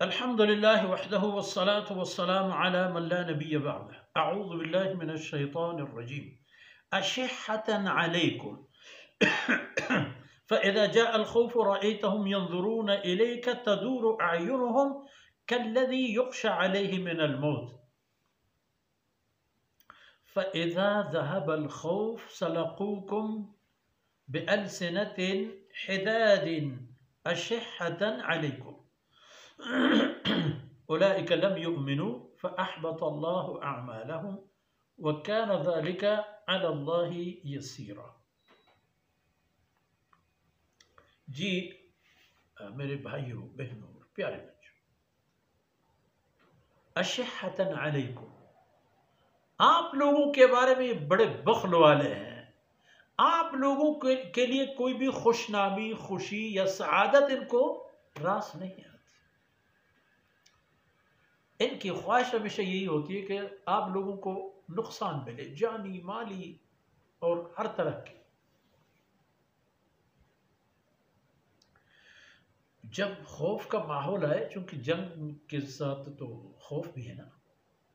الحمد لله وحده والصلاة والسلام على من لا نبي بعده. أعوذ بالله من الشيطان الرجيم. أشحة عليكم فإذا جاء الخوف رأيتهم ينظرون إليك تدور أعينهم كالذي يخشى عليه من الموت فإذا ذهب الخوف سلقوكم بألسنة حداد أشحة عليكم أولئك لم يؤمنوا فأحبط الله أعمالهم وكان ذلك على الله يسيرا. جی میرے بھائیوں بہنوں پیارے بچوں، اشحۃ علیکم، آپ لوگوں کے بارے میں بڑے بخل والے ہیں. آپ لوگوں کے لیے کوئی بھی خوش نامی، خوشی یا سعادت ان کو راس نہیں آتی. ان کی خواہش ہمیشہ یہی ہوتی ہے کہ آپ لوگوں کو نقصان ملے، جانی، مالی اور ہر طرح کی. جب خوف کا ماحول آئے، چونکہ جنگ کے ساتھ تو خوف بھی ہے نا،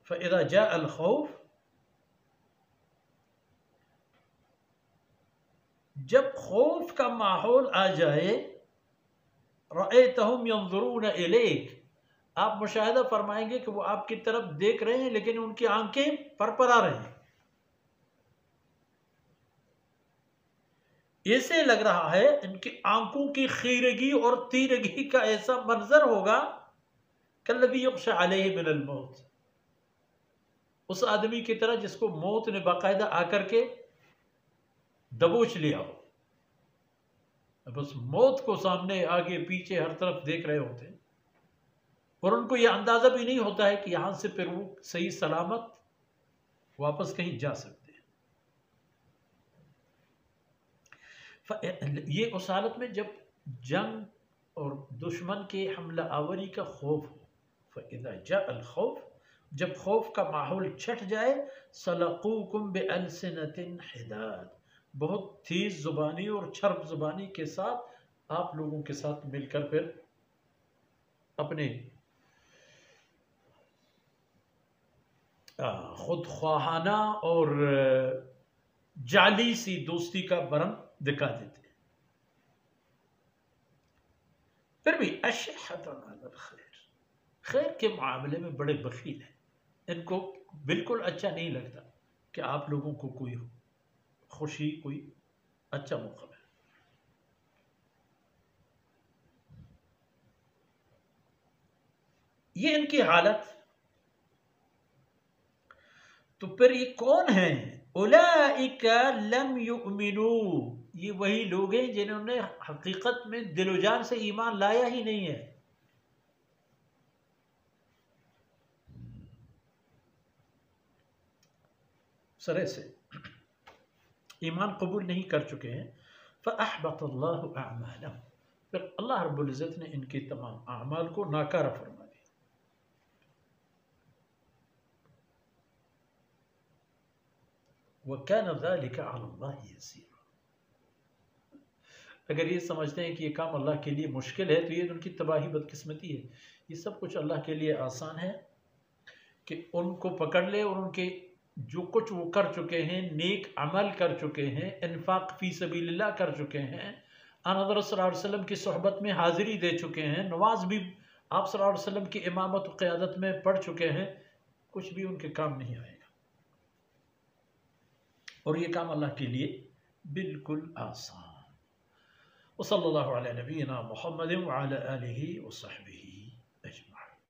فَإِذَا جَاءَ الْخَوْفُ، جب خوف کا ماحول آ جائے، رَأَيْتَهُمْ يَنظُرُونَ إِلَيْكَ، آپ مشاہدہ فرمائیں گے کہ وہ آپ کی طرف دیکھ رہے ہیں لیکن ان کی آنکھیں پرپرا رہے ہیں. ایسے لگ رہا ہے ان کی آنکھوں کی خیرگی اور تیرگی کا ایسا منظر ہوگا کالذی یغشی علیہ من الموت، اس آدمی کی طرح جس کو موت نے باقاعدہ آ کر کے دبوچ لیا ہو. بس موت کو سامنے آگے پیچھے ہر طرف دیکھ رہے ہوتے ہیں اور ان کو یہ اندازہ بھی نہیں ہوتا ہے کہ یہاں سے پھر وہ صحیح سلامت واپس کہیں جا سکتے ہیں. یہ اس حالت میں جب جنگ اور دشمن کے حملہ آوری کا خوف ہو. فَإِذَا جَاءَ الْخَوْفُ، جب خوف کا ماحول چھٹ جائے، سَلَقُوكُمْ بِأَلْسِنَةٍ حِدَادٍ، بہت تیز زبانی اور چھرپ زبانی کے ساتھ آپ لوگوں کے ساتھ مل کر پھر اپنے خود خواہانہ اور جعلی سی دوستی کا برم دکھا دیتے ہیں. پھر بھی اشحۃ علی الخیر، خیر کے معاملے میں بڑے بخیل ہیں. ان کو بالکل اچھا نہیں لگتا کہ آپ لوگوں کو کوئی خوشی، کوئی اچھا موقع ہے. یہ ان کی حالت. تو پھر یہ کون ہیں؟ اولئک لم یؤمنوا، یہ وہی لوگ ہیں جنہوں نے حقیقت میں دل و جان سے ایمان لایا ہی نہیں ہے. سرے سے ایمان قبول نہیں کر چکے ہیں. فأحبط اللہ اعمالهم، پھر اللہ رب العزت نے ان کے تمام اعمال کو ناکارہ فرما دیا. وَكَانَ ذَلِكَ عَلَى اللَّهِ يَسِيرًا، اگر یہ سمجھتے ہیں کہ یہ کام اللہ کے لیے مشکل ہے تو یہ ان کی تباہی بدقسمتی ہے. یہ سب کچھ اللہ کے لیے آسان ہے کہ ان کو پکڑ لے اور ان کے جو کچھ وہ کر چکے ہیں، نیک عمل کر چکے ہیں، انفاق فی سبیل اللہ کر چکے ہیں، آن حضرت صلی اللہ علیہ وسلم کی صحبت میں حاضری دے چکے ہیں، نماز بھی آپ صلی اللہ علیہ وسلم کی امامت و قیادت میں پڑھ چکے ہیں، کچھ بھی ان کے کام نہیں آئے گا. اور یہ کام اللہ کے لیے بالکل آسان. وصلی اللہ علی نبینا محمد وعلی آلہ وصحبہ.